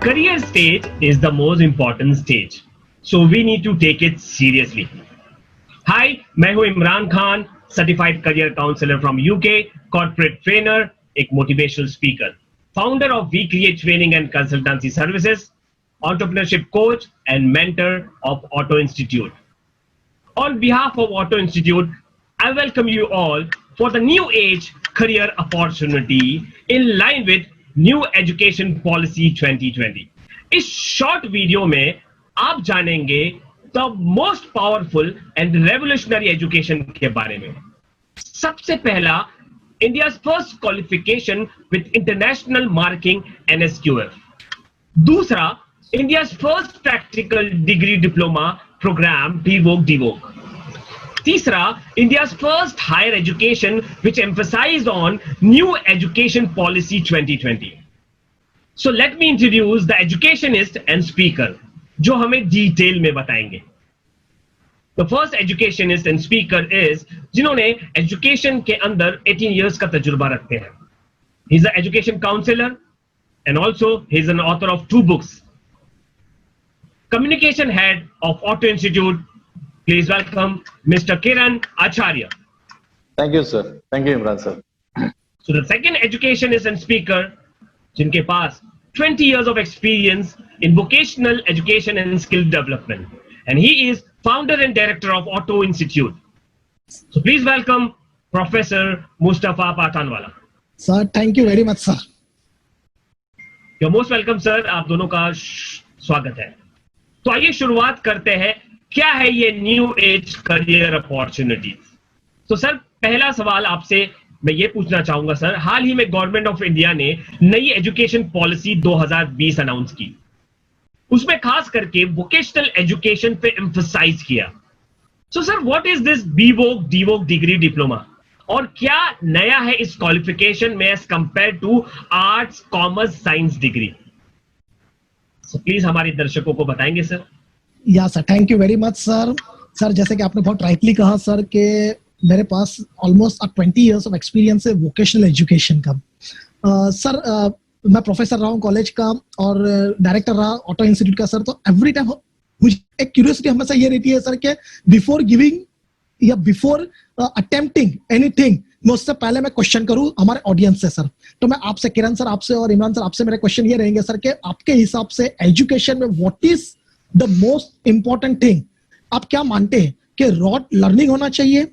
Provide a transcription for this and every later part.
career stage is the most important stage, so we need to take it seriously. Hi, मैं हूं Imran Khan, certified career counsellor from UK, corporate trainer, एक motivational speaker, founder of We Create Training and Consultancy Services, entrepreneurship coach and mentor of Auto Institute. On behalf of Auto Institute, I welcome you all for the new age career opportunity in line with New Education Policy 2020. इस short video में आप जानेंगे the most powerful and revolutionary education के बारे में. सबसे पहला, India first qualification with international marking NSQF. दूसरा, India's first practical degree diploma program DVOC. तीसरा, India's first higher education which emphasized on New Education Policy 2020. So let me introduce the educationist and speaker जो हमें detail में बताएंगे. The first educationist and speaker is जिन्होंने education के अंदर 18 years का तजुर्बा रखते हैं. He's an education counselor and also he's an author of 2 books. Communication head of Auto Institute, please welcome Mr. Kiran Acharya. Thank you, sir. Thank you, Imran sir. So the second educationist and speaker, जिनके पास 20 years of experience in vocational education and skill development, and he is founder and director of Auto Institute. So please welcome Professor Mustafa Pathanwala. Sir, thank you very much, sir. You're most welcome, sir. आप दोनों का स्वागत है. तो आइए शुरुआत करते हैं. क्या है ये न्यू एज करियर अपॉर्चुनिटीज? तो सर, पहला सवाल आपसे मैं ये पूछना चाहूंगा सर, हाल ही में गवर्नमेंट ऑफ इंडिया ने नई एजुकेशन पॉलिसी 2020 अनाउंस की. उसमें खास करके वोकेशनल एजुकेशन पे एम्फसाइज किया. So sir, what is this BVOC DVOC degree diploma और क्या नया है इस क्वालिफिकेशन में as compare to arts commerce science degree? So, please हमारे दर्शकों को बताएंगे सर. या sir, thank you very much sir. Sir, जैसे कि आपने बहुत राइटली कहा सर कि मेरे पास ऑलमोस्ट 20 इयर्स ऑफ एक्सपीरियंस है वोकेशनल एजुकेशन का. सर, मैं प्रोफेसर रहा हूँ कॉलेज का और डायरेक्टर रहा ऑटो इंस्टीट्यूट का सर. तो एवरी टाइम मुझे एक क्यूरियोसिटी हमेशा ये रहती है सर कि बिफोर गिविंग या बिफोर अटेम्प्टिंग एनीथिंग, मैं उससे पहले मैं क्वेश्चन करूं हमारे ऑडियंस से सर. तो मैं आपसे, किरण सर आपसे और इमरान सर आपसे मेरे क्वेश्चन ये रहेंगे सर कि आपके हिसाब से एजुकेशन में what is the most important thing? आप क्या मानते हैं कि रॉ लर्निंग होना चाहिए,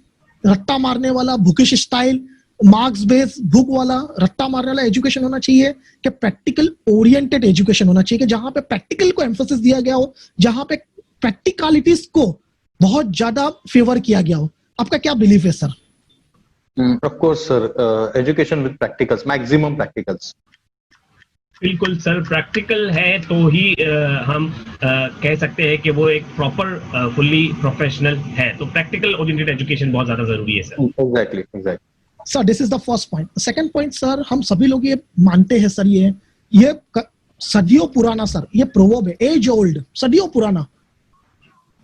रट्टा मारने वाला bookish style, marks based book वाला रट्टा मारने वाला एजुकेशन होना चाहिए, कि प्रैक्टिकल ओरिएंटेड एजुकेशन होना चाहिए, कि जहां पे प्रैक्टिकल को एम्फोसिस दिया गया हो, जहां पे प्रैक्टिकलिटीज को बहुत ज्यादा फेवर किया गया हो? आपका क्या बिलीफ है sir? Of course, sir. Education with practicals, maximum practicals. बिल्कुल सर, प्रैक्टिकल है तो ही हम कह सकते हैं कि वो एक प्रॉपर फुल्ली प्रोफेशनल है. तो प्रैक्टिकल ओरिएंटेड एजुकेशन बहुत ज्यादा जरूरी है sir. Exactly. Sir, this is the first point. Second point sir, हम सभी लोग ये मानते हैं सर, ये सदियों पुराना सर, ये प्रोवर्ब है, एज ओल्ड, सदियों पुराना.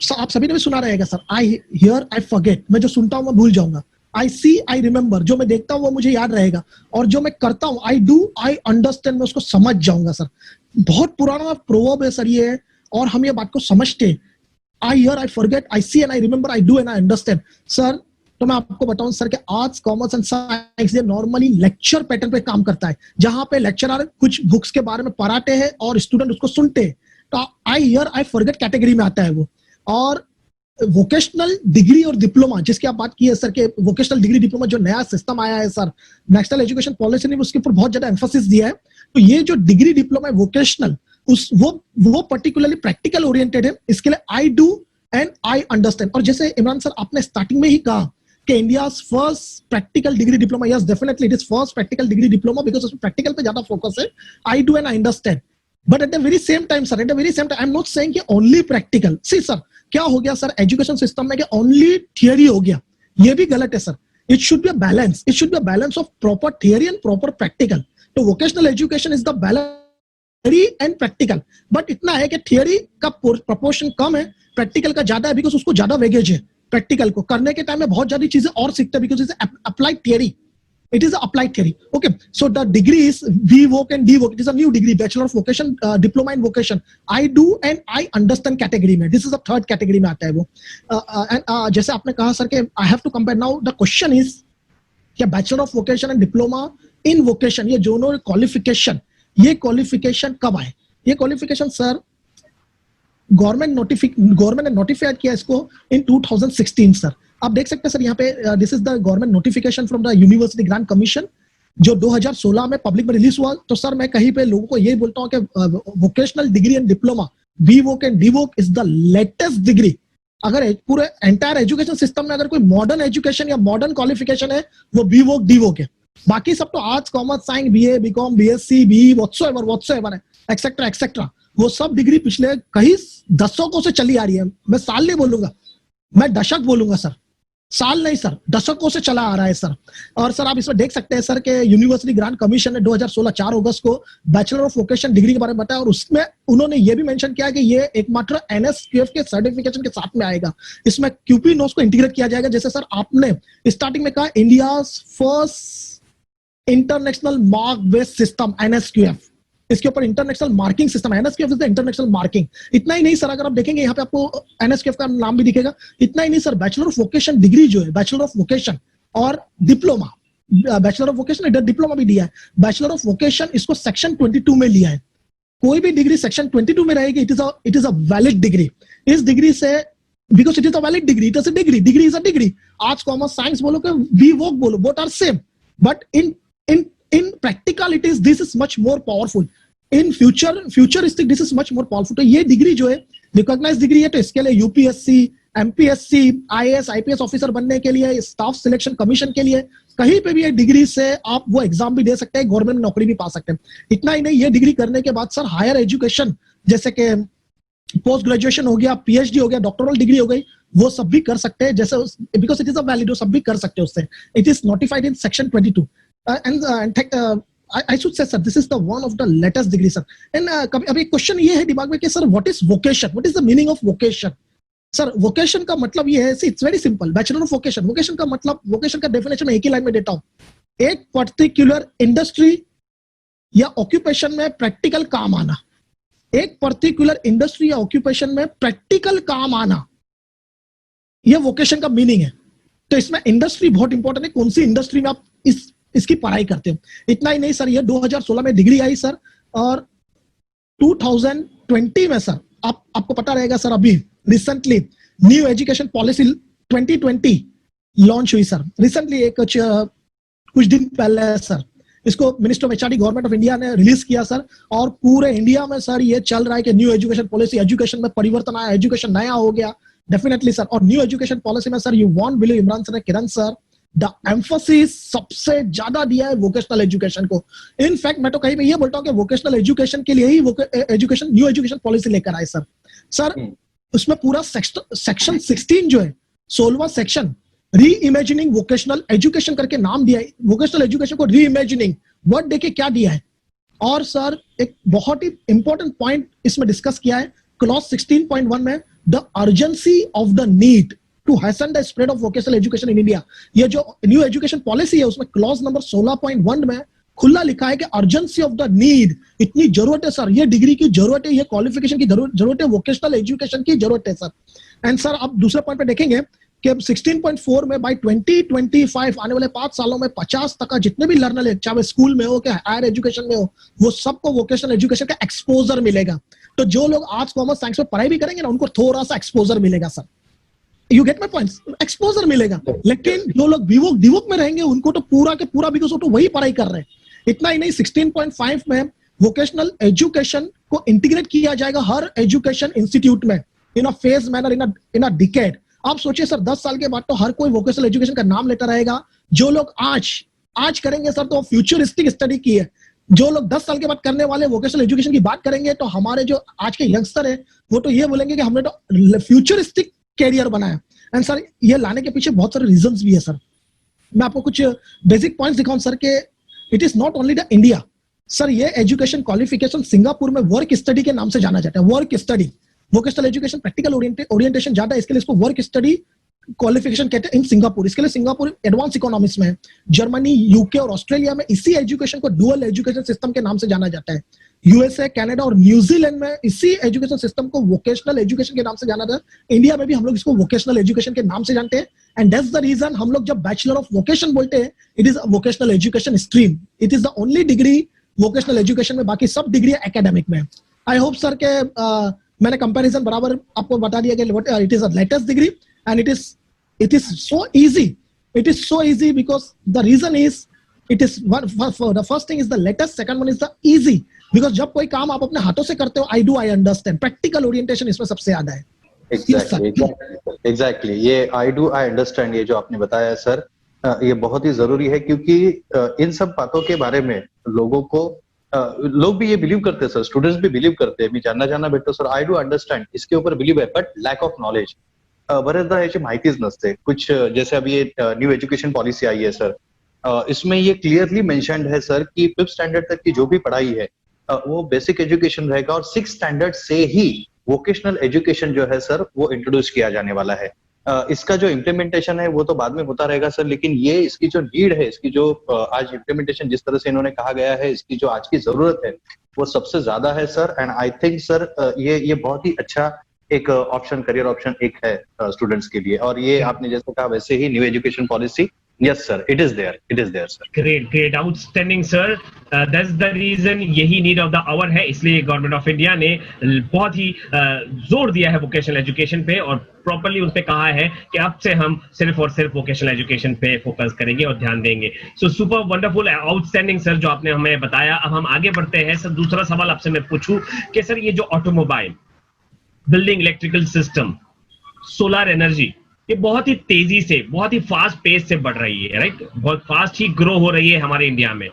सर, आप सभी ने भी सुना रहेगा sir, I hear I forget. मैं जो सुनता हूँ मैं भूल जाऊंगा. आई सी आई रिमेंबर, जो मैं देखता हूँ वो मुझे याद रहेगा. और जो मैं करता हूँ, आई डू आई अंडरस्टैंड, मैं उसको समझ जाऊंगा सर. बहुत पुराना प्रोवर्ब है सर ये, और हम ये बात को समझते हैं. I hear I forget, I see and I remember, I do and I understand. Sir, तो मैं आपको बताऊं सर कि आर्ट्स कॉमर्स एंड साइंस ये नॉर्मली लेक्चर पैटर्न पे काम करता है, जहां पे लेक्चरर कुछ बुक्स के बारे में पढ़ाते हैं और स्टूडेंट उसको सुनते हैं. तो आई हियर आई फॉरगेट कैटेगरी में आता है वो. और वोकेशनल डिग्री और डिप्लोमा जिसकी आप बात की है सर, के वोकेशनल डिग्री डिप्लोमा जो नया सिस्टम आया है सर, नेशनल एजुकेशन पॉलिसी ने उसके ऊपर बहुत ज्यादा एम्फोसिस दिया है. तो ये जो डिग्री डिप्लोमा है वोकेशनल, वो पर्टिकुलरली प्रैक्टिकल ओरिएंटेड है. इसके लिए आई डू एंड आई अंडरस्टैंड. और जैसे इमरान सर आपने स्टार्टिंग में ही कहा कि India's first practical degree diploma, yes definitely it is first practical degree diploma because उसमें प्रैक्टिकल पे ज्यादा फोकस है. आई do and I understand. But at the very same time sir, I am not saying कि only practical. सी sir, क्या हो गया sir education system में कि ओनली थियरी हो गया? ये भी गलत है sir. It should be a balance. It should be a balance of proper theory and proper practical. तो vocational education is the balance theory and practical. But इतना है कि थियरी का प्रोपोर्शन कम है, प्रैक्टिकल का ज्यादा है, बिकॉज उसको ज्यादा वेगेज है. प्रैक्टिकल को करने के टाइम में बहुत ज्यादा चीजें और सीखते हैं because is applied theory. It is an applied theory. Okay, so the degree is VVoc and DVoc. It is a new degree, Bachelor of Vocation, Diploma in Vocation. I do and I understand category में. This is the third category में आता है वो. And जैसे आपने कहा sir कि I have to compare. Now the question is कि Bachelor of Vocation and Diploma in Vocation ये दोनों qualification, ये qualification कब आए? ये qualification सर गवर्नमेंट ने नोटिफाइड किया इसको इन 2016 सर. आप देख सकते हैं सर यहाँ पे this is the government notification from the university grant commission जो 2016 में पब्लिक में रिलीज हुआ. तो सर मैं कहीं पे लोगों को यही बोलता हूँ कि vocational degree and diploma VVoc and DVoc is the latest degree. अगर पूरे एंटायर एजुकेशन सिस्टम में अगर कोई मॉडर्न एजुकेशन या मॉडर्न क्वालिफिकेशन है वो VVoc DVoc है. बाकी सब तो arts commerce science BA BCom BSc BE whatsoever है एक्सेट्रा एक्सेट्रा. वो सब डिग्री पिछले कई दशकों से चली आ रही है. मैं साल नहीं बोलूंगा, मैं दशक बोलूंगा सर. साल नहीं सर, दशकों से चला आ रहा है सर. और सर आप इसमें देख सकते हैं सर के यूनिवर्सिटी ग्रांट कमीशन ने 2016 4 अगस्त को बैचलर ऑफ वोकेशन डिग्री के बारे में बताया और उसमें उन्होंने ये भी मेंशन किया कि ये एकमात्र NSQF के सर्टिफिकेशन के साथ में आएगा. इसमें QP नोट्स को इंटीग्रेट किया जाएगा. जैसे सर आपने स्टार्टिंग में कहा India first international mark based system NSQF, इसके ऊपर international marking system NSQF is the international marking. इतना ही नहीं सर, अगर आप देखेंगे यहाँ पे आपको NSQF का नाम भी दिखेगा. इतना ही नहीं sir, bachelor of vocation degree जो है, बैचलर ऑफ वोकेशन और डिप्लोमा, बैचलर ऑफ वोकेशन इधर डिप्लोमा भी दिया है. बैचलर ऑफ वोकेशन इसको सेक्शन 22 में लिया है. कोई भी डिग्री सेक्शन 22 में रहेगी it is a valid degree. इस डिग्री से because it is a valid degree, it is a degree is a degree. Arts commerce science बोलो कि VVoc बोलो, both are same, but in practicalities this is much more powerful. In futuristic this is much more powerful. तो ये degree जो है recognised degree है. तो इसके लिए UPSC MPSC IAS IPS officer बनने के लिए, स्टाफ सिलेक्शन कमीशन के लिए, कहीं पे भी ये डिग्री से आप वो एग्जाम भी दे सकते हैं, गवर्नमेंट में नौकरी भी पा सकते हैं. इतना ही नहीं, ये डिग्री करने के बाद सर हायर एजुकेशन जैसे कि पोस्ट ग्रेजुएशन हो गया, PhD हो गया, डॉक्टरल डिग्री हो गई, वो सब भी कर सकते हैं. जैसे because it is a valid, वो सब भी कर सकते हैं उससे. It is notified in section 22. I should say sir this is the one of the latest degree sir. And अभी क्वेश्चन ये है दिमाग में कि sir what is vocation, what is the meaning of vocation. Sir vocation का मतलब ये है, it's very simple. Bachelor of vocation, vocation का मतलब, वोकेशन का डेफिनेशन मैं एक ही लाइन में देता हूँ. एक पर्टिकुलर इंडस्ट्री या ऑक्यूपेशन में प्रैक्टिकल काम आना. एक पर्टिकुलर इंडस्ट्री या ऑक्यूपेशन में प्रैक्टिकल काम आना, ये वोकेशन का मीनिंग है. तो इसमें इंडस्ट्री बहुत इंपॉर्टेंट है, कौन सी इंडस्ट्री में आप इसकी पढ़ाई करते हो. इतना ही नहीं सर, ये 2016 में डिग्री आई सर, और 2020 में सर आपको पता रहेगा सर, अभी recently new education policy 2020 launch हुई सर. रिसेंटली कुछ दिन पहले सर इसको minister of HRD government of India ने रिलीज किया सर. और पूरे इंडिया में सर ये चल रहा है कि न्यू एजुकेशन पॉलिसी, एजुकेशन में परिवर्तन आया, एजुकेशन नया हो गया. Definitely sir. और न्यू एजुकेशन पॉलिसी में sir you won't believe, Imran sir, Kiran sir, the emphasis सबसे ज्यादा दिया है वोकेशनल एजुकेशन को. इनफैक्ट मैं तो कहीं पे ये बोलता हूँ कि वोकेशनल एजुकेशन के लिए ही एजुकेशन न्यू एजुकेशन पॉलिसी लेकर आए सर. सर उसमें पूरा सेक्शन 16 जो है, 16वां सेक्शन, री इमेजिनिंग वोकेशनल एजुकेशन करके नाम दिया है. वोकेशनल एजुकेशन को री इमेजिनिंग वर्ड देके क्या दिया है. और सर एक बहुत ही इंपॉर्टेंट पॉइंट इसमें डिस्कस किया है क्लॉज 16.1 में, the urgency of the need to hasten the spread of vocational education in India. ये जो न्यू एजुकेशन पॉलिसी है उसमें क्लॉज नंबर 16.1 में खुला लिखा है कि अर्जेंसी ऑफ द नीड, इतनी जरूरत है सर, ये डिग्री की जरूरत है, ये क्वालिफिकेशन की जरूरत है, वोकेशनल एजुकेशन की जरूरत है सर. एंड सर आप दूसरे पॉइंट पे देखेंगे कि 16.4 में बाय 2025 आने वाले 5 सालों में 50% जितने भी लर्नर है, चाहे स्कूल में हो, क्या हायर एजुकेशन में हो, वो सबको वोकेशनल एजुकेशन का एक्सपोजर मिलेगा. तो जो लोग आर्ट्स कॉमर्स साइंस में पढ़ाई भी करेंगे ना, उनको थोड़ा सा एक्सपोजर मिलेगा sir. You get my point, exposure मिलेगा. लेकिन जो लोग VVoc DVoc में रहेंगे उनको तो पूरा के पूरा, बिकॉज वो तो वही पढ़ाई कर रहे हैं. इतना ही नहीं, 16.5 में वोकेशनल एजुकेशन को इंटीग्रेट किया जाएगा हर एजुकेशन इंस्टीट्यूट में in a phase manner, in a decade. आप सोचिए सर 10 साल के बाद तो हर कोई वोकेशनल एजुकेशन का नाम लेता रहेगा. जो लोग आज करेंगे सर तो फ्यूचरिस्टिक स्टडी की है. जो लोग 10 साल के बाद करने वाले वोकेशनल एजुकेशन की बात करेंगे तो हमारे जो आज के यंगस्टर है वो तो ये बोलेंगे कि हमने तो फ्यूचरिस्टिक कैरियर बनाया. एंड सर ये लाने के पीछे बहुत सारे रीजंस भी है सर. मैं आपको कुछ बेसिक पॉइंट्स दिखाऊं सर के it is not only the India sir. ये एजुकेशन क्वालिफिकेशन सिंगापुर में वर्क स्टडी के नाम से जाना जाता है. Work study, vocational education practical orientation ज्यादा है, इसके लिए इसको वर्क स्टडी क्वालिफिकेशन कहते हैं इन सिंगापुर। इसके लिए सिंगापुर एडवांस इकोनॉमिक्स में है। जर्मनी, यूके और ऑस्ट्रेलिया में इसी एजुकेशन को डुअल एजुकेशन सिस्टम के नाम से जाना जाता है। यूएसए, कनाडा और न्यूजीलैंड में इसी एजुकेशन सिस्टम को वोकेशनल एजुकेशन के नाम से जाना जाता है। इंडिया में भी हम लोग इसको वोकेशनल एजुकेशन के नाम से जानते हैं। एंड दैट्स द रीजन हम लोग जब बैचलर ऑफ वोकेशन बोलते हैं, it is vocational education stream. It is the only degree vocational education में, बाकी सब डिग्री एकेडमिक में। आई होप सर के मैंने कंपैरिजन बराबर आपको बता दिया कि it is a latest degree and it is so easy. It is so easy because the reason is it is the first thing is the latest, second one is the easy because जब कोई काम आप अपने हाथों से करते हो, I understand, practical orientation इसमें सबसे ज्यादा है। Exactly. ये I understand ये जो आपने बताया सर, ये बहुत ही जरूरी है क्योंकि इन सब बातों के बारे में लोगों को लोग भी ये बिलीव करते हैं सर, स्टूडेंट्स भी बिलीव करते हैं। मी जानना बेटो सर, I do understand इसके ऊपर बिलीव है, बट लैक ऑफ नॉलेज, बरेचदा याची माहितीच नसते। कुछ जैसे अभी ये न्यू एजुकेशन पॉलिसी आई है सर, इसमें ये क्लियरली मेंशन्ड है सर कि 5th स्टैंडर्ड तक की जो भी पढ़ाई है वो बेसिक एजुकेशन रहेगा और 6th स्टैंडर्ड से ही वोकेशनल एजुकेशन जो है सर वो इंट्रोड्यूस किया जाने वाला है। इसका जो इम्प्लीमेंटेशन है वो तो बाद में होता रहेगा सर, लेकिन ये इसकी जो नीड है, इसकी जो आज इम्प्लीमेंटेशन जिस तरह से इन्होंने कहा गया है, इसकी जो आज की जरूरत है वो सबसे ज्यादा है sir. And I think sir ये बहुत ही अच्छा एक ऑप्शन, करियर ऑप्शन एक है स्टूडेंट्स के लिए। और ये आपने जैसे कहा वैसे ही new education policy, yes sir, it is there sir. Great, outstanding sir. That's the reason, यही नीड ऑफ द आवर है, इसलिए गवर्नमेंट ऑफ इंडिया ने बहुत ही जोर दिया है वोकेशनल एजुकेशन पे और प्रॉपर्ली उस पे कहा है कि अब से हम सिर्फ और सिर्फ वोकेशनल एजुकेशन पे फोकस करेंगे और ध्यान देंगे। So super wonderful, outstanding sir जो आपने हमें बताया। अब हम आगे बढ़ते हैं सर। दूसरा सवाल आपसे मैं पूछूं कि सर ये जो automobile, building, electrical system, solar energy, ये बहुत ही तेजी से, बहुत ही फास्ट पेस से बढ़ रही है, राइट? बहुत फास्ट ही ग्रो हो रही है हमारे इंडिया में।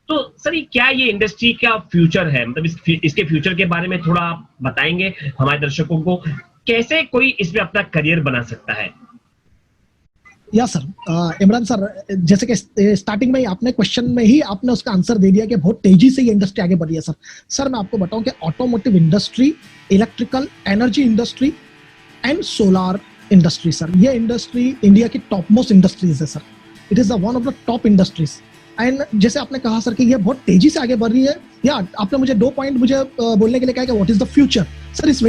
तो सर क्या ये इंडस्ट्री का फ्यूचर है? मतलब इसके फ्यूचर के बारे में थोड़ा आप बताएंगे हमारे दर्शकों को, कैसे कोई इसमें अपना करियर बना सकता है? या सर, इमरान सर, जैसे कि स्टार्टिंग में ही आपने क्वेश्चन में ही आपने उसका आंसर दे दिया कि बहुत तेजी से ये इंडस्ट्री आगे बढ़ रही है सर मैं आपको बताऊं कि automotive industry, electrical energy industry and solar industry sir, ये इंडस्ट्री इंडिया की टॉप मोस्ट इंडस्ट्रीज है sir. It is one of the top industries. And जैसे आपने कहा सर कि ये बहुत तेजी से आगे बढ़ रही है, या आपने मुझे 2 पॉइंट मुझे बोलने के लिए कहा कि what is the future sir. It's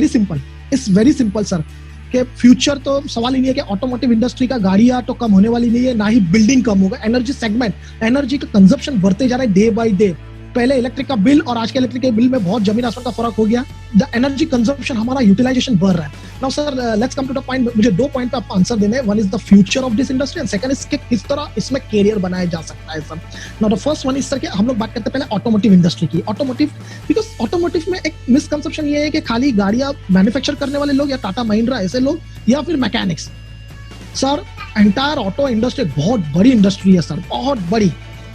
very simple sir कि फ्यूचर तो सवाल ही नहीं है कि ऑटोमोटिव इंडस्ट्री का गाड़ियां तो कम होने वाली नहीं है, ना ही बिल्डिंग कम होगा। एनर्जी सेगमेंट, एनर्जी का कंजप्शन बढ़ते जा रहा है डे बाय डे। पहले इलेक्ट्रिक का बिल और आज के इलेक्ट्रिक के बिल में बहुत जमीन आसमान का फर्क हो गया। द एनर्जी कंजप्शन, हमारा यूटिलाइजेशन बढ़ रहा है। Now sir let's come to the point. मुझे 2 पॉइंट पे आपको आंसर देने हैं। One is the future of this industry and second is किस तरह इसमें कैरियर बनाया जा सकता है sir. Now the first one is sir कि हम लोग बात करते हैं पहले ऑटोमोटिव इंडस्ट्री की। ऑटोमोटिव, बिकॉज ऑटोमोटिव में एक मिसकंसेप्शन ये है कि खाली गाड़ियां मैन्युफैक्चर करने वाले लोग या टाटा महिंद्रा ऐसे लोग या फिर mechanics. Sir entire auto industry बहुत बड़ी इंडस्ट्री है सर, बहुत बड़ी।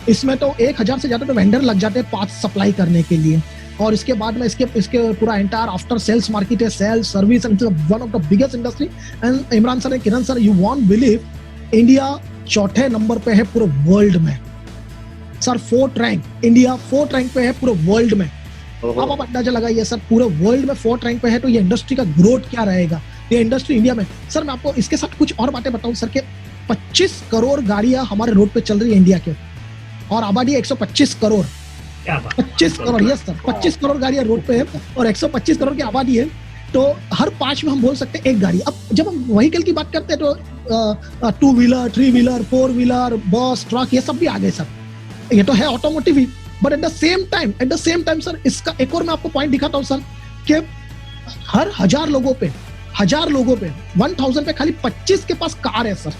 इसमें तो 1000 से ज्यादा तो वेंडर लग जाते हैं पार्ट्स सप्लाई करने के लिए, और इसके बाद में इसके पूरा एंटायर आफ्टर सेल्स मार्केट है, sales service, and one of the biggest industry. And Imran sir, Kiran sir, you won't believe, India 4थे नंबर पे है पूरे वर्ल्ड में sir. 4th rank, India 4th rank पे है पूरे वर्ल्ड में। अब आप अंदाजा लगाइए सर, पूरे वर्ल्ड में 4th रैंक पे है, तो ये इंडस्ट्री का ग्रोथ क्या रहेगा, ये इंडस्ट्री इंडिया में। सर मैं आपको इसके साथ कुछ और बातें बताऊं सर, के 25 करोड़ गाड़ियां हमारे रोड पे चल रही है इंडिया के, और आबादी 125 करोड़। 25 करोड़, यस सर, 25 करोड़ गाड़ियां रोड पे है और 125 करोड़ की आबादी है। तो हर 5 में हम बोल सकते हैं एक गाड़ी। अब जब हम व्हीकल की बात करते हैं तो 2 व्हीलर, 3 व्हीलर, 4 व्हीलर, बस, ट्रक, ये सब भी आ गए सर। ये तो है automotive he, but at the same time sir, इसका एक और मैं आपको पॉइंट दिखाता हूँ सर, कि हर 1000 लोगों पे 1000 पे खाली 25 के पास कार है सर।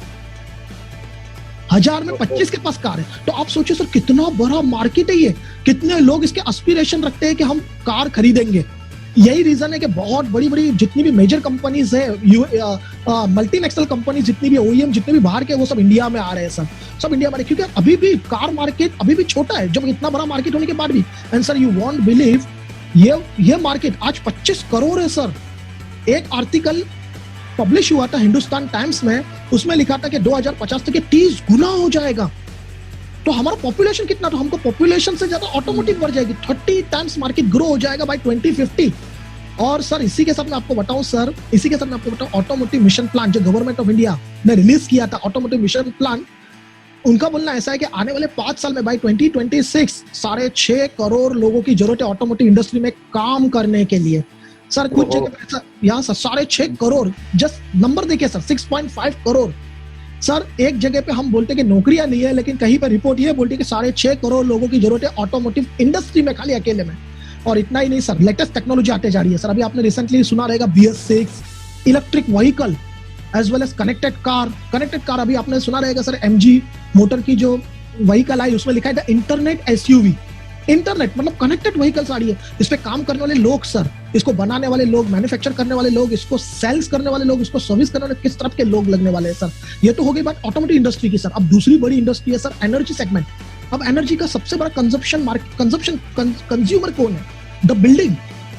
1000 में 25 के पास कार है। तो आप सोचिए सर कितना बड़ा मार्केट है ये, कितने लोग इसके एस्पिरेशन रखते हैं कि हम कार खरीदेंगे। यही रीजन है कि बहुत बड़ी बड़ी जितनी भी मेजर कंपनीज है, मल्टीनेशनल कंपनीज जितनी भी, OEM जितने भी बाहर के, वो सब इंडिया में आ रहे हैं सर, सब इंडिया में। क्योंकि अभी भी कार मार्केट अभी भी छोटा है, जब इतना बड़ा मार्केट होने के बाद भी। And sir you won't believe, ये मार्केट आज 25 करोड़ है सर। एक आर्टिकल पब्लिश हुआ था हिंदुस्तान टाइम्स में, उसमें लिखा था कि 2050 तक 30 गुना हो जाएगा। तो हमारा पॉपुलेशन कितना, तो हमको पॉपुलेशन से ज्यादा ऑटोमोटिव बढ़ जाएगी, 30 टाइम्स मार्केट ग्रो हो जाएगा बाय 2050। और सर इसी के साथ मैं आपको बताऊं सर, इसी के साथ मैं आपको बताऊं, ऑटोमोटिव मिशन प्लान जो गवर्नमेंट ऑफ इंडिया ने रिलीज किया था, ऑटोमोटिव मिशन प्लान, उनका बोलना ऐसा है कि आने वाले 5 साल में बाय 2026 6.5 करोड़ लोगों की जरूरत है ऑटोमोटिव इंडस्ट्री में काम करने के लिए। सर कुछ जगह पे यहाँ सर 6.5 करोड़, जस्ट नंबर देखिए सर, 6.5 करोड़। सर एक जगह पे हम बोलते हैं कि नौकरियां नहीं है, लेकिन कहीं पर रिपोर्ट ये बोलती है कि 6.5 करोड़ लोगों की जरूरत है ऑटोमोटिव इंडस्ट्री में खाली अकेले में। और इतना ही नहीं सर, लेटेस्ट टेक्नोलॉजी आते जा रही है सर। अभी आपने रिसेंटली सुना रहेगा BS6, electric vehicle as well as connected car. Connected car अभी आपने सुना रहेगा सर, MG मोटर की जो व्हीकल आई उसमें लिखा है इंटरनेट SUV। इंटरनेट मतलब कनेक्टेड व्हीकल्स आ रही है, इस पे काम करने वाले लोग सर, इसको बनाने वाले लोग, मैन्युफैक्चर करने वाले लोग, इसको सेल्स करने वाले लोग, इसको सर्विस करने वाले, किस तरह के लोग लगने वाले हैं सर। ये तो हो गई बात ऑटोमोटिव इंडस्ट्री की सर। अब दूसरी बड़ी इंडस्ट्री है सर एनर्जी सेगमेंट। अब एनर्जी का सबसे बड़ा कंज्यूमर कौन है? The building.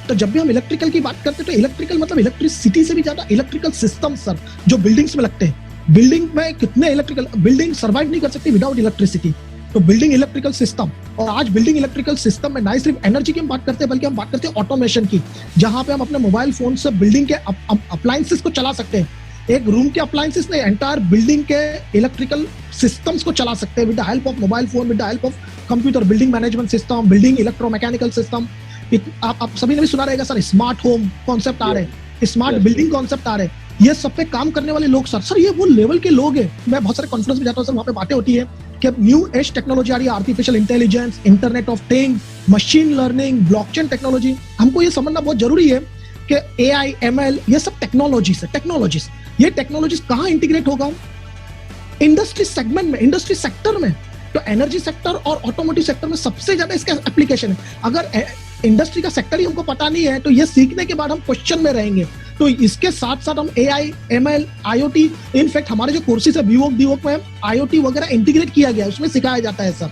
तो जब भी हम इलेक्ट्रिकल की बात करते हैं तो इलेक्ट्रिकल मतलब इलेक्ट्रिसिटी से भी ज्यादा इलेक्ट्रिकल सिस्टम सर, जो बिल्डिंग्स में लगते हैं। बिल्डिंग में कितने इलेक्ट्रिकल, बिल्डिंग सर्वाइव नहीं कर सकती विदाउट इलेक्ट्रिसिटी। तो बिल्डिंग इलेक्ट्रिकल सिस्टम, और आज बिल्डिंग इलेक्ट्रिकल सिस्टम में ना सिर्फ एनर्जी की हम बात करते हैं, बल्कि हम बात करते हैं ऑटोमेशन की, जहां पे हम अपने मोबाइल फोन से बिल्डिंग के अप्लायंसेस को चला सकते हैं। एक रूम के अप्लायंसेस नहीं, एंटायर बिल्डिंग के इलेक्ट्रिकल सिस्टम्स को चला सकते हैं with the help of mobile phone, with the help of computer, building management system, building electromechanical system. आप सभी ने भी सुना रहेगा सर, स्मार्ट होम कॉन्सेप्ट आ रहे हैं, स्मार्ट बिल्डिंग कॉन्सेप्ट आ रहे हैं। ये सब पे काम करने वाले लोग सर ये वो लेवल के लोग हैं। मैं बहुत सारे कॉन्फ्रेंस में जाता हूँ सर, वहाँ पे बातें होती है कि अब न्यू एज टेक्नोलॉजी आ रही है, artificial intelligence, internet of things, machine learning, blockchain technology. हमको ये समझना बहुत जरूरी है कि AI, ML ये सब टेक्नोलॉजीज है, टेक्नोलॉजीज। ये टेक्नोलॉजीज कहाँ इंटीग्रेट होगा? इंडस्ट्री सेगमेंट में, इंडस्ट्री सेक्टर में। तो एनर्जी सेक्टर और ऑटोमोटिव सेक्टर में सबसे ज्यादा इसका एप्लीकेशन है। अगर इंडस्ट्री का सेक्टर ही हमको पता नहीं है तो ये सीखने के बाद हम क्वेश्चन में रहेंगे। तो इसके साथ साथ हम AI, ML, IoT, इनफैक्ट हमारे जो कोर्सेज है बीवोक में IoT वगैरह इंटीग्रेट किया गया है, उसमें सिखाया जाता है सर,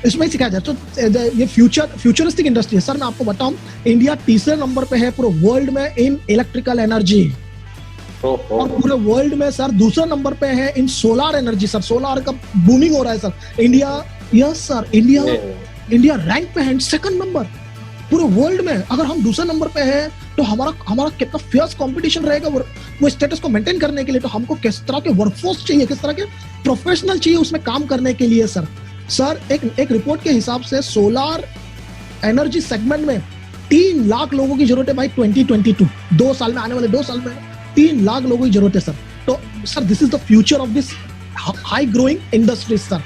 इसमें सिखाया जाता है। तो ये फ्यूचरिस्टिक इंडस्ट्री है सर। मैं आपको बताऊं, इंडिया तीसरे नंबर पे है पूरे वर्ल्ड में इन इलेक्ट्रिकल एनर्जी, और पूरे वर्ल्ड में सर दूसरे नंबर पे है इन सोलर एनर्जी सर। सोलर का बूमिंग हो रहा है sir. India, yes sir, India rank पे है सेकंड नंबर पूरे वर्ल्ड में। अगर हम दूसरे नंबर पे है तो हमारा कितना फियर्स कंपटीशन रहेगा वो स्टेटस को मेंटेन करने के लिए। तो हमको किस तरह के वर्कफोर्स चाहिए, किस तरह के प्रोफेशनल चाहिए उसमें काम करने के लिए सर। एक रिपोर्ट के हिसाब से सोलर एनर्जी सेगमेंट में 3 लाख लोगों की जरूरत है भाई 2022, 2 साल में, आने वाले 2 साल में 3 लाख लोगों की जरूरत है सर। तो sir this is the future of this high growing industries sir.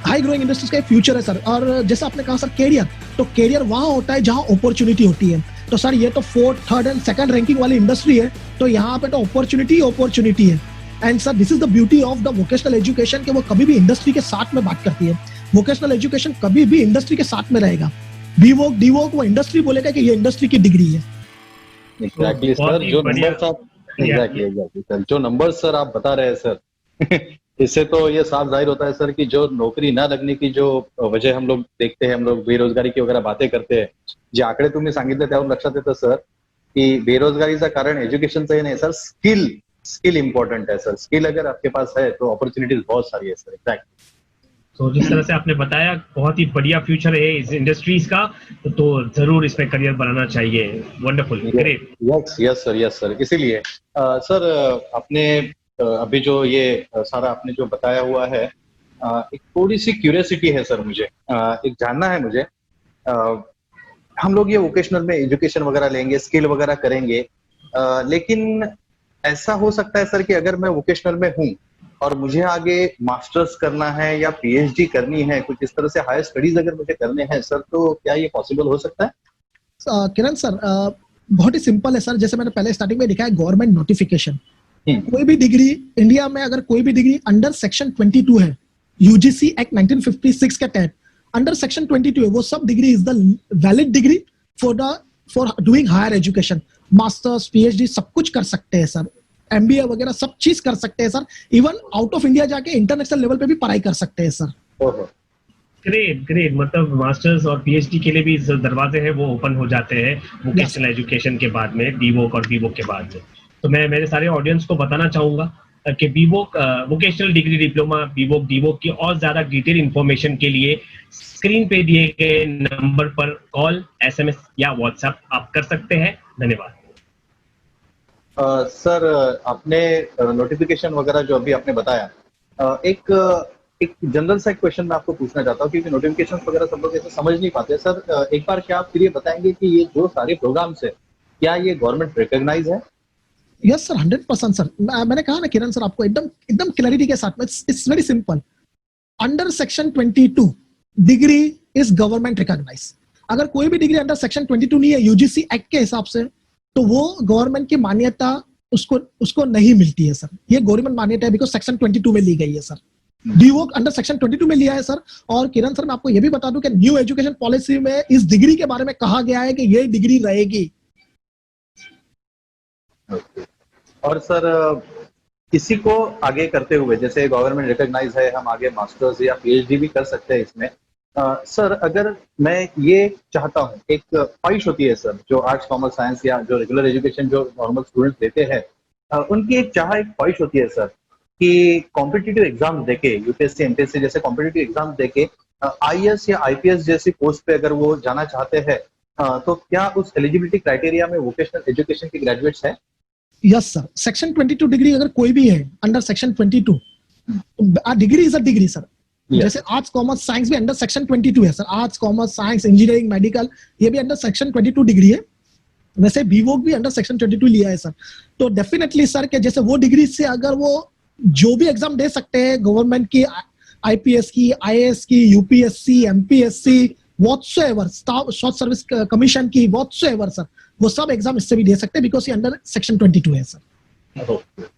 High growing industries का फ्यूचर है सर। और जैसा आपने कहा सर कैरियर, तो कैरियर वहां होता है जहां अपॉर्चुनिटी होती है। तो सर ये तो 4th, 3rd and 2nd ranking वाली इंडस्ट्री है, तो यहाँ पे तो अपॉर्चुनिटी है। And sir this is the beauty of the vocational education, कि वो कभी भी इंडस्ट्री के साथ में बात करती है। वोकेशनल एजुकेशन कभी भी इंडस्ट्री के साथ में रहेगा। बीवोक वो इंडस्ट्री बोलेगा कि ये इंडस्ट्री की डिग्री है। एग्जैक्टली सर, जो नंबर आप एग्जैक्टली सर, जो नंबर सर आप बता रहे हैं सर इससे तो ये साफ जाहिर होता है सर कि जो नौकरी ना लगने की जो वजह हम लोग देखते हैं, हम लोग बेरोजगारी की वगैरह बातें करते हैं, जे आकडे तुम्ही सांगितले त्यावरून लक्षात येतं सर की बेरोजगारीचं कारण एज्युकेशनचं नाही सर, स्किल इम्पोर्टेंट है सर। स्किल अगर आपके पास है तो अपॉर्चुनिटीज बहुत सारी है सर। एग्जैक्टली। तो जिस तरह से आपने बताया, बहुत ही बढ़िया फ्यूचर है इस इंडस्ट्रीज का, तो जरूर इसमें करियर बनाना चाहिए। Wonderful, great. Yes sir. इसीलिए सर आपने अभी जो ये सारा आपने जो बताया हुआ है, एक थोड़ी सी क्यूरियोसिटी है सर मुझे, एक जानना है मुझे। हम लोग ये वोकेशनल में एजुकेशन वगैरह लेंगे, स्किल वगैरह करेंगे, लेकिन ऐसा हो सकता है सर कि अगर मैं वोकेशनल में हूँ और मुझे आगे मास्टर्स करना है या PhD करनी है, कुछ इस तरह से हायर स्टडीज अगर मुझे करने हैं सर, तो क्या ये पॉसिबल हो सकता है? किरण सर बहुत ही सिंपल है सर। जैसे मैंने पहले स्टार्टिंग में लिखा है, गवर्नमेंट नोटिफिकेशन, कोई भी डिग्री इंडिया में, अगर कोई भी डिग्री अंडर सेक्शन 22 है, UGC एक्ट 1956 के तहत अंडर सेक्शन 22 है, वो सब degree is the valid degree for doing higher education. Masters, PhD सब कुछ कर सकते हैं सर, MBA वगैरह सब चीज कर सकते हैं sir. Even out of India जाके इंटरनेशनल लेवल पे भी पढ़ाई कर सकते हैं सर। ग्रेट। मतलब मास्टर्स और PhD के लिए भी जो दरवाजे हैं वो ओपन हो जाते हैं वोकेशनल एजुकेशन के बाद में, बीवोक और बीवोक के बाद में। तो मैं मेरे सारे ऑडियंस को बताना चाहूंगा कि BVoc vocational degree diploma, BVoc, DVoc की और ज्यादा डिटेल इंफॉर्मेशन के लिए स्क्रीन पे दिए गए नंबर पर कॉल, SMS या व्हाट्सएप आप कर सकते हैं। धन्यवाद। सर, आपने नोटिफिकेशन वगैरह जो अभी आपने बताया, एक एक जनरल सा क्वेश्चन मैं आपको पूछना चाहता हूँ, क्योंकि नोटिफिकेशन वगैरह सब लोग ऐसे समझ नहीं पाते। सर, एक बार क्या आप फिर ये बताएंगे कि ये जो सारे प्रोग्राम्स है, क्या ये गवर्नमेंट रिकॉग्नाइज है? Yes sir, 100% sir. मैंने कहा ना किरण सर आपको एकदम एकदम क्लैरिटी के साथ में, it's very simple. Under section 22 degree is government recognise. अगर कोई भी डिग्री अंडर सेक्शन 22 नहीं है यूजीसी एक्ट के हिसाब से, तो वो गवर्नमेंट की मान्यता उसको नहीं मिलती है सर। ये गवर्नमेंट मान्यता है बिकॉज सेक्शन 22 में ली गई है सर। डीवोक अंडर सेक्शन 22 में लिया है सर। और किरण सर मैं आपको ये भी बता दूं कि न्यू एजुकेशन पॉलिसी में इस डिग्री के बारे में कहा गया है कि ये डिग्री रहेगी। और सर, किसी को आगे करते हुए, जैसे गवर्नमेंट रिकॉग्नाइज है, हम आगे मास्टर्स या पीएचडी भी कर सकते हैं इसमें। सर, अगर मैं ये चाहता हूँ, एक ख्वाहिश होती है सर, जो आर्ट्स कॉमर्स साइंस या जो रेगुलर एजुकेशन जो नॉर्मल स्टूडेंट्स लेते हैं, उनकी एक ख्वाहिश होती है सर कि कॉम्पिटिटिव एग्जाम देके, यूपीएससी एमपीएससी जैसे कॉम्पिटिटिव एग्जाम देके आईएएस या आईपीएस जैसी पोस्ट पे अगर वो जाना चाहते हैं, तो क्या उस एलिजिबिलिटी क्राइटेरिया में वोकेशनल एजुकेशन के ग्रेजुएट्स है? यस सर, सेक्शन 22 डिग्री अगर कोई भी है under section 22, degree is a degree sir. जैसे आर्ट्स कॉमर्स साइंस भी अंडर सेक्शन 22 है sir. Arts commerce science engineering medical ये भी अंडर सेक्शन 22 डिग्री है। वैसे बीवोक भी अंडर सेक्शन 22 लिया है सर। तो डेफिनेटली सर के जैसे वो डिग्री से अगर वो जो भी एग्जाम दे सकते हैं, गवर्नमेंट की, आईपीएस की, आईएएस की, UPSC, MPSC, whatsoever, short service commission की, व्हाटसोएवर सर, वो सब एग्जाम इससे भी दे सकते हैं बिकॉज ये अंडर सेक्शन 22 है सर। तो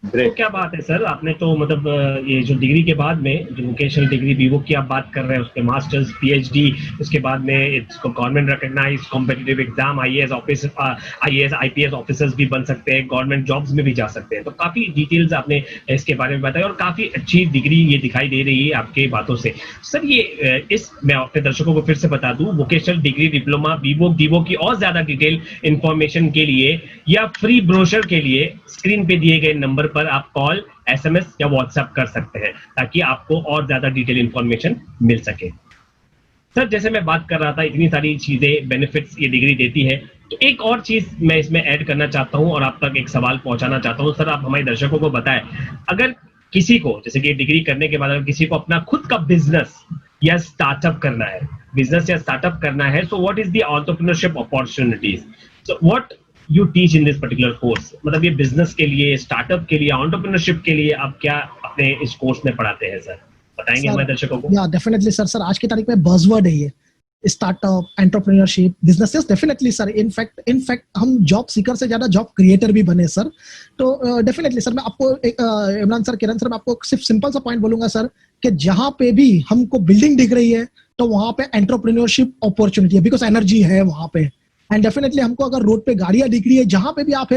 क्या बात है सर, आपने तो मतलब ये जो डिग्री के बाद में जो वोकेशनल डिग्री बीवोक की आप बात कर रहे हैं, उसके मास्टर्स, पीएचडी, उसके बाद में इसको government recognise competitive exam, IAS officer, IAS IPS officers भी बन सकते हैं, गवर्नमेंट जॉब्स में भी जा सकते हैं। तो काफी डिटेल्स आपने इसके बारे में बताया और काफी अच्छी डिग्री ये दिखाई दे रही है आपके बातों से। सर, ये इस मैं अपने दर्शकों को फिर से बता दूं, vocational degree diploma BVoc DVoc की और ज्यादा डिटेल इंफॉर्मेशन के लिए या फ्री ब्रोशर के लिए स्क्रीन पे दिए गए नंबर पर आप कॉल, एसएमएस या व्हाट्सएप कर सकते हैं ताकि आपको और ज्यादा डिटेल इंफॉर्मेशन मिल सके। सर, जैसे मैं बात कर रहा था, इतनी सारी चीजें, बेनिफिट्स ये डिग्री देती है, तो एक और चीज मैं इसमें ऐड करना चाहता हूं और आप तक एक सवाल पहुंचाना चाहता हूं। सर, आप हमारे दर्शकों को बताएं, अगर किसी को, जैसे कि डिग्री करने के बाद अगर किसी को अपना खुद का बिजनेस या स्टार्टअप करना है, so what is the entrepreneurship opportunities, so what you teach in this particular course? मतलब ये बिजनेस के लिए, स्टार्टअप के लिए, एंटरप्रेन्योरशिप के लिए आप क्या अपने इस कोर्स में पढ़ाते हैं सर? बताएंगे हमारे दर्शकों को? या डेफिनेटली सर, आज की तारीख में बज़वर्ड है ये startup, entrepreneurship, businesses. Definitely sir, in fact हम जॉब सीकर से ज्यादा जॉब क्रिएटर भी बने सर। तो डेफिनेटली सर, मैं आपको इमरान सर, किरण सर, मैं आपको सिर्फ सिंपल सा पॉइंट बोलूंगा सर कि जहां पे भी हमको बिल्डिंग दिख रही है तो वहां पे एंटरप्रेन्योरशिप अपॉर्चुनिटी है बिकॉज एनर्जी है वहां पे। एंड डेफिनेटली हमको अगर रोड पे गाड़ियां दिख रही है, जहां पे भी आप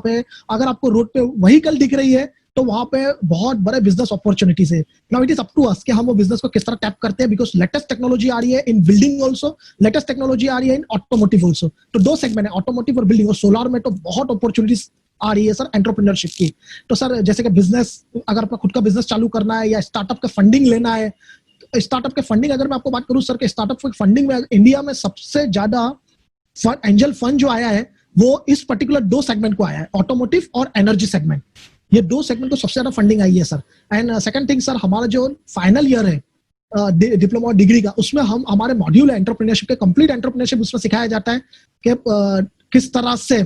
है, अगर आपको रोड पे व्हीकल दिख रही है तो वहां पे बहुत बड़े बिजनेस अपॉर्चुनिटीज है। Now it is up to us कि हम वो बिजनेस को किस तरह टैप करते हैं बिकॉज लेटेस्ट टेक्नोलॉजी आ रही है in building also, latest technology आ रही है इन ऑटोमोटिव ऑल्सो। तो दो सेगमेंट है, ऑटोमोटिव और बिल्डिंग। और सोलर में तो बहुत अपॉर्चुनिटीज आ रही है सर एंटरप्रेन्योरशिप की। तो सर, जैसे कि बिजनेस, अगर आपका खुद का बिजनेस चालू करना है या स्टार्टअप का फंडिंग लेना है, स्टार्टअप के फंडिंग अगर मैं आपको बात करूं सर, के स्टार्टअप के फंडिंग में इंडिया में सबसे ज्यादा एंजल फंड जो आया है वो इस पर्टिकुलर दो सेगमेंट को आया है, ऑटोमोटिव और एनर्जी सेगमेंट। ये दो सेगमेंट को सबसे ज्यादा फंडिंग आई है sir. And second thing sir, हमारा जो फाइनल ईयर है डिप्लोमा डिग्री का, उसमें हम हमारे मॉड्यूल है एंटरप्रेन्योरशिप के, कंप्लीट एंटरप्रेन्योरशिप उसमें सिखाया जाता है कि किस तरह से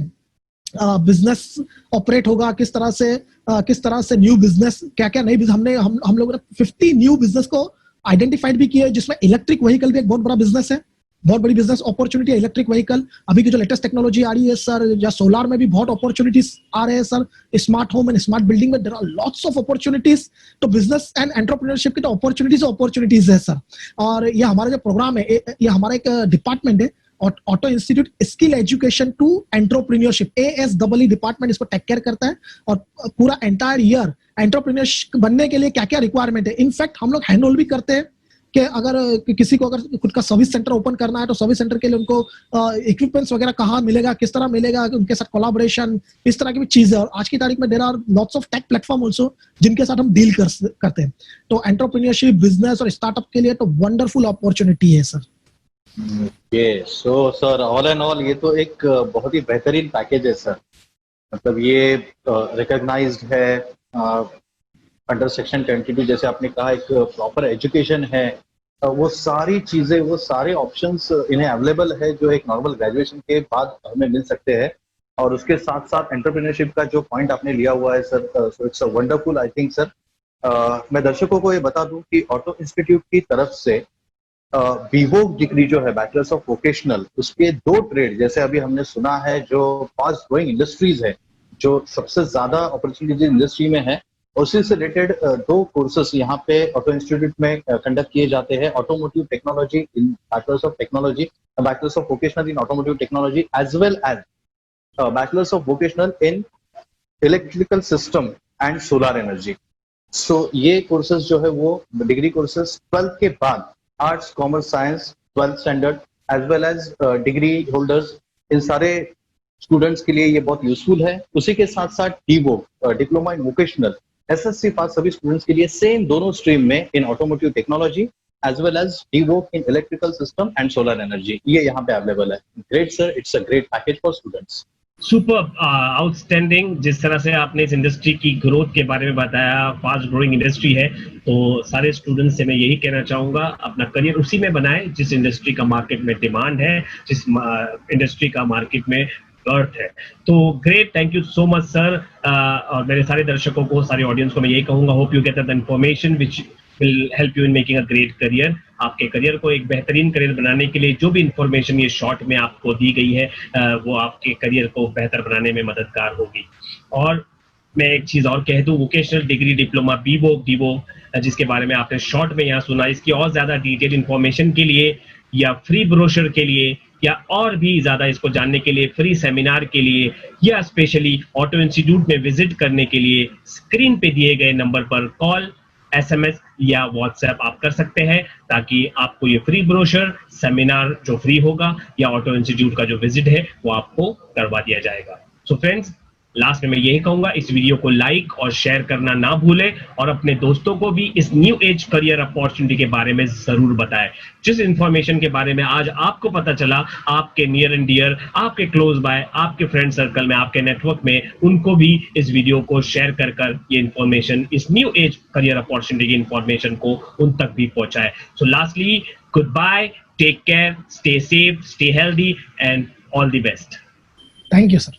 बिजनेस ऑपरेट होगा, किस तरह से न्यू बिजनेस, क्या क्या नई हम लोगों ने 50 न्यू बिजनेस को आइडेंटिफाइड भी किया है, जिसमें इलेक्ट्रिक व्हीकल भी एक बहुत बड़ा बिजनेस है, बहुत बड़ी बिजनेस अपॉर्चुनिटी है इलेक्ट्रिक व्हीकल। अभी की जो लेटेस्ट टेक्नोलॉजी आ रही है सर, या सोलर में भी बहुत अपॉर्चुनिटीज आ रहे हैं sir, smart home and smart building में there are lots of opportunities. तो बिजनेस एंड एंटरप्रेन्योरशिप की तो अपॉर्चुनिटीज है सर। और ये हमारा जो प्रोग्राम है, ये हमारा एक डिपार्टमेंट है, auto institute skill education to entrepreneurship, ASEE department इसको टेक केयर करता है। और पूरा एंटायर ईयर एंटरप्रेन्योर बनने के लिए क्या क्या रिक्वायरमेंट है, इनफैक्ट हम लोग हैंड होल्ड भी करते हैं कि अगर किसी को अगर खुद का सर्विस सेंटर ओपन करना है तो सर्विस सेंटर के लिए उनको इक्विपमेंट्स वगैरह कहाँ मिलेगा, किस तरह मिलेगा, उनके साथ कोलैबोरेशन, इस तरह की भी चीजें। और आज की तारीख में there are lots of tech platform also जिनके साथ हम डील करते हैं। तो एंटरप्रेन्योरशिप, बिजनेस और स्टार्टअप के लिए तो वंडरफुल अपॉर्चुनिटी है सर। ये so sir, all and all ये तो एक बहुत ही बेहतरीन पैकेज है सर। मतलब ये रिकॉग्नाइज्ड है अंडर सेक्शन 22, जैसे आपने कहा, एक प्रॉपर एजुकेशन है। वो सारी चीजें, वो सारे ऑप्शंस इन्हें अवेलेबल है जो एक नॉर्मल ग्रेजुएशन के बाद हमें मिल सकते हैं। और उसके साथ साथ एंटरप्रेन्योरशिप का जो पॉइंट आपने लिया हुआ है sir, so it's a wonderful, I think sir. मैं दर्शकों को ये बता दूं कि ऑटो इंस्टीट्यूट की तरफ से बीवोक डिग्री जो है, बैचलर्स ऑफ वोकेशनल, उसके 2 ट्रेड, जैसे अभी हमने सुना है, जो फास्ट ग्रोइंग इंडस्ट्रीज है, जो सबसे ज्यादा अपॉर्चुनिटीज इंडस्ट्री में है, उसी से रिलेटेड 2 कोर्सेस यहाँ पे ऑटो इंस्टीट्यूट में कंडक्ट किए जाते हैं। Automotive technology in bachelors of technology, bachelors of vocational in automotive technology, as well as bachelors of vocational in electrical system and solar energy. So ये कोर्सेज जो है वो डिग्री कोर्सेज 12th के बाद, arts, commerce, science, 12th standard, as well as degree holders, इन सारे students के लिए ये बहुत यूजफुल है। उसी के साथ साथ डीवो, diploma in vocational, SSC pass सभी स्टूडेंट्स के लिए सेम दोनों स्ट्रीम में in automotive technology as well as डीवो in electrical system and solar energy, ये यहाँ पे अवेलेबल है। Great sir, it's a great package for students. Super outstanding. जिस तरह से आपने इस इंडस्ट्री की ग्रोथ के बारे में बताया, फास्ट ग्रोइंग इंडस्ट्री है, तो सारे स्टूडेंट्स से मैं यही कहना चाहूंगा, अपना करियर उसी में बनाएं जिस इंडस्ट्री का मार्केट में डिमांड है, जिस इंडस्ट्री का मार्केट में अर्थ है। तो great, thank you so much sir. और मेरे सारे दर्शकों को, सारे ऑडियंस को मैं यही कहूंगा, hope you get the information which will help you in making a great career. आपके करियर को एक बेहतरीन करियर बनाने के लिए जो भी इंफॉर्मेशन ये शॉर्ट में आपको दी गई है, वो आपके करियर को बेहतर बनाने में मददगार होगी। और मैं एक चीज और कह दूं, वोकेशनल डिग्री डिप्लोमा बीवोक डीवो जिसके बारे में आपने शॉर्ट में यहाँ सुना, इसकी और ज्यादा डिटेल इंफॉर्मेशन के लिए या फ्री ब्रोशर के लिए या और भी ज्यादा इसको जानने के लिए, फ्री सेमिनार के लिए या स्पेशली ऑटो इंस्टीट्यूट में विजिट करने के लिए, स्क्रीन पे दिए गए नंबर पर कॉल, एसएमएस या व्हाट्सएप आप कर सकते हैं, ताकि आपको ये फ्री ब्रोशर, सेमिनार जो फ्री होगा या ऑटो इंस्टीट्यूट का जो विजिट है वो आपको करवा दिया जाएगा। सो फ्रेंड्स, लास्ट में मैं यही कहूंगा, इस वीडियो को लाइक और शेयर करना ना भूलें और अपने दोस्तों को भी इस न्यू एज करियर अपॉर्चुनिटी के बारे में जरूर बताएं। जिस इंफॉर्मेशन के बारे में आज आपको पता चला, आपके नियर एंड डियर, आपके क्लोज बाय, आपके फ्रेंड सर्कल में, आपके नेटवर्क में, उनको भी इस वीडियो को शेयर कर ये इंफॉर्मेशन, इस न्यू एज करियर अपॉर्चुनिटी की इंफॉर्मेशन को उन तक भी पहुंचाए। So lastly, good bye, take care, stay safe, stay healthy and all the best. Thank you sir.